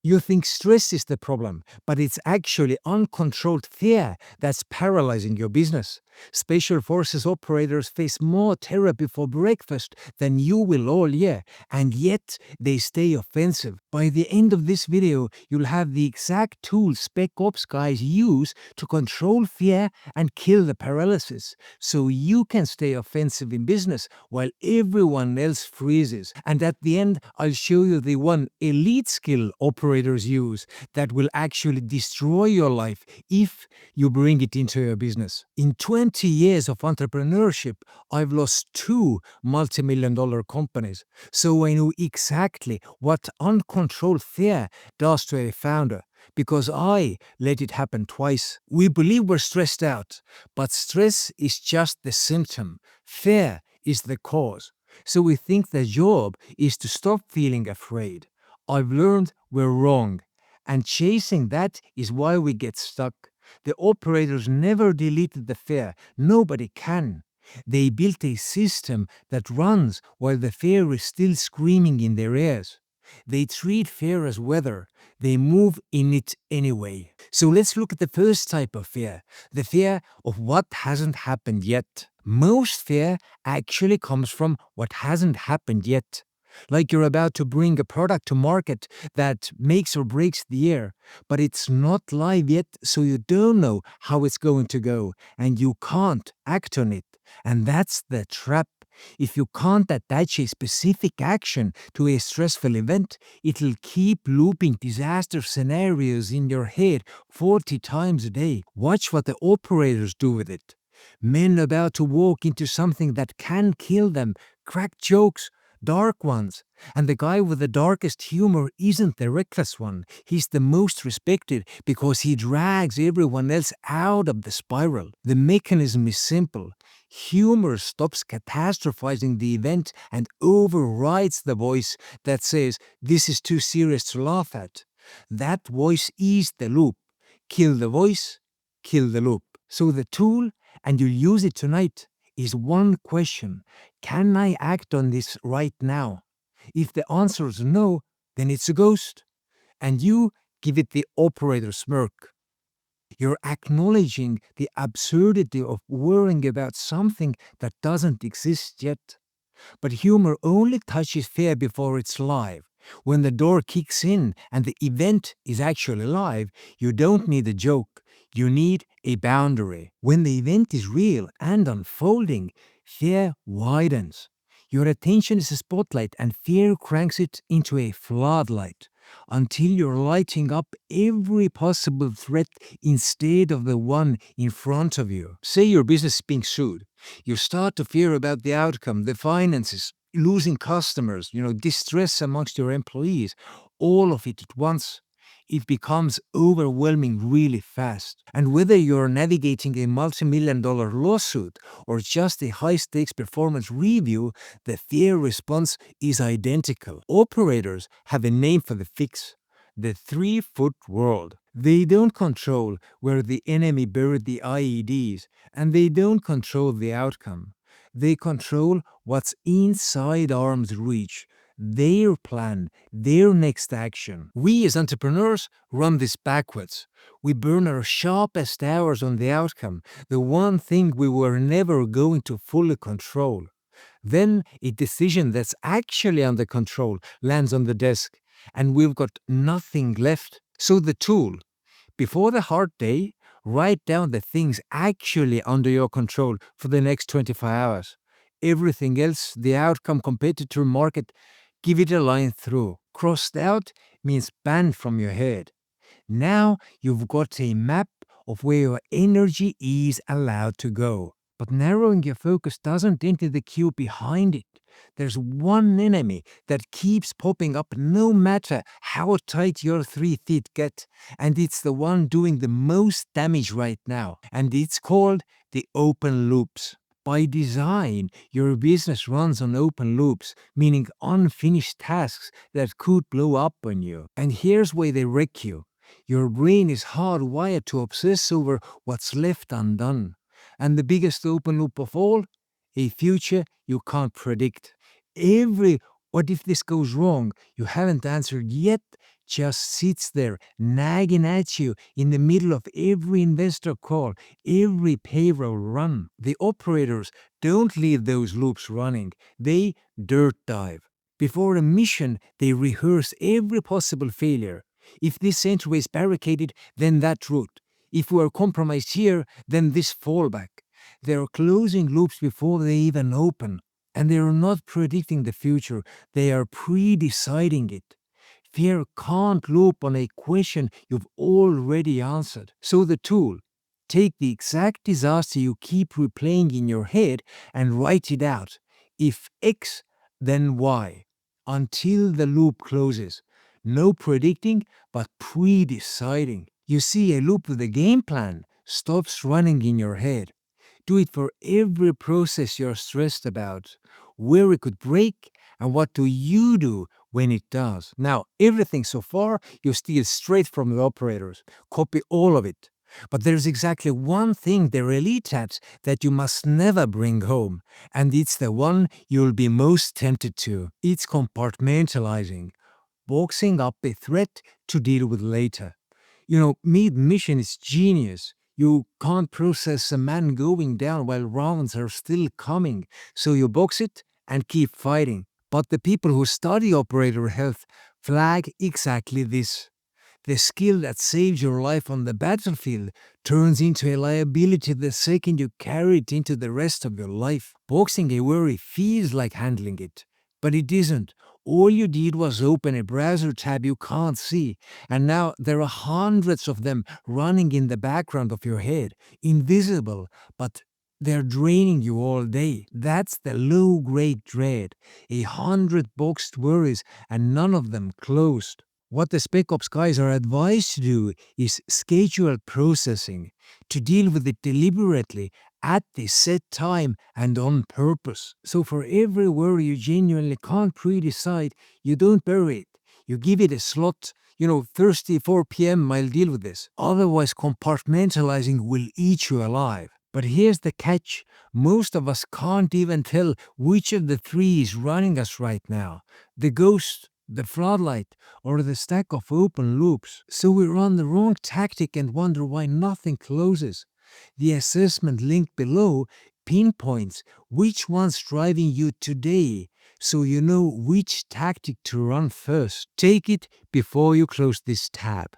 You think stress is the problem, but it's actually uncontrolled fear that's paralyzing your business. Special forces operators face more terror before breakfast than you will all year, and yet they stay offensive. By the end of this video, you'll have the exact tools Spec-Ops guys use to control fear and kill the paralysis, so you can stay offensive in business while everyone else freezes. And at the end, I'll show you the one elite skill operators use that will actually destroy your life if you bring it into your business. In 20 years of entrepreneurship, I've lost 2 multi-million-dollar companies, so I know exactly what uncontrolled fear does to a founder, because I let it happen twice. We believe we're stressed out, but stress is just the symptom. Fear is the cause. So we think the job is to stop feeling afraid. I've learned we're wrong, and chasing that is why we get stuck. The operators never deleted the fear. Nobody can. They built a system that runs while the fear is still screaming in their ears. They treat fear as weather. They move in it anyway. So let's look at the first type of fear, the fear of what hasn't happened yet. Most fear actually comes from what hasn't happened yet. Like you're about to bring a product to market that makes or breaks the year, but it's not live yet, so you don't know how it's going to go, and you can't act on it. And that's the trap. If you can't attach a specific action to a stressful event, it'll keep looping disaster scenarios in your head 40 times a day. Watch what the operators do with it. Men about to walk into something that can kill them, crack jokes, dark ones. And the guy with the darkest humor isn't the reckless one. He's the most respected because he drags everyone else out of the spiral. The mechanism is simple. Humor stops catastrophizing the event and overrides the voice that says, "This is too serious to laugh at." That voice is the loop. Kill the voice, kill the loop. So the tool, and you'll use it tonight, is one question: can I act on this right now? If the answer is no, then it's a ghost. And you give it the operator smirk. You're acknowledging the absurdity of worrying about something that doesn't exist yet. But humor only touches fear before it's live. When the door kicks in and the event is actually live, you don't need a joke. You need a boundary. When the event is real and unfolding, fear widens. Your attention is a spotlight and fear cranks it into a floodlight until you're lighting up every possible threat instead of the one in front of you. Say your business is being sued. You start to fear about the outcome, the finances, losing customers, distress amongst your employees, all of it at once. It becomes overwhelming really fast. And whether you're navigating a multi-million-dollar lawsuit or just a high-stakes performance review, the fear response is identical. Operators have a name for the fix: the 3-foot world. They don't control where the enemy buried the IEDs, and they don't control the outcome. They control what's inside arm's reach. Their plan, their next action. We as entrepreneurs run this backwards. We burn our sharpest hours on the outcome, the one thing we were never going to fully control. Then a decision that's actually under control lands on the desk, and we've got nothing left. So the tool: before the hard day, write down the things actually under your control for the next 24 hours. Everything else, the outcome, competitor, market, give it a line through. Crossed out means banned from your head. Now you've got a map of where your energy is allowed to go. But narrowing your focus doesn't enter the queue behind it. There's one enemy that keeps popping up no matter how tight your 3 feet get, and it's the one doing the most damage right now, and it's called the open loops. By design, your business runs on open loops, meaning unfinished tasks that could blow up on you. And here's where they wreck you. Your brain is hardwired to obsess over what's left undone. And the biggest open loop of all, a future you can't predict. What if this goes wrong? You haven't answered yet just sits there nagging at you in the middle of every investor call, every payroll run. The operators don't leave those loops running, they dirt dive. Before a mission, they rehearse every possible failure. If this entry is barricaded, then that route. If we are compromised here, then this fallback. They are closing loops before they even open. And they are not predicting the future, they are pre-deciding it. Fear can't loop on a question you've already answered. So the tool, take the exact disaster you keep replaying in your head and write it out. If X, then Y, until the loop closes. No predicting, but pre-deciding. You see, a loop with a game plan stops running in your head. Do it for every process you're stressed about, where it could break, and what do you do when it does. Now, everything so far you steal straight from the operators. Copy all of it. But there's exactly one thing they're elite at that you must never bring home, and it's the one you'll be most tempted to. It's compartmentalizing, boxing up a threat to deal with later. Mid-mission is genius. You can't process a man going down while rounds are still coming, so you box it and keep fighting. But the people who study operator health flag exactly this. The skill that saves your life on the battlefield turns into a liability the second you carry it into the rest of your life. Boxing a worry feels like handling it, but it isn't. All you did was open a browser tab you can't see, and now there are hundreds of them running in the background of your head, invisible, but they're draining you all day. That's the low-grade dread. 100 boxed worries and none of them closed. What the Spec-Ops guys are advised to do is schedule processing, to deal with it deliberately at the set time and on purpose. So for every worry you genuinely can't pre-decide, you don't bury it. You give it a slot, Thursday 4 p.m. I'll deal with this. Otherwise compartmentalizing will eat you alive. But here's the catch. Most of us can't even tell which of the three is running us right now. The ghost, the floodlight, or the stack of open loops. So we run the wrong tactic and wonder why nothing closes. The assessment link below pinpoints which one's driving you today, so you know which tactic to run first. Take it before you close this tab.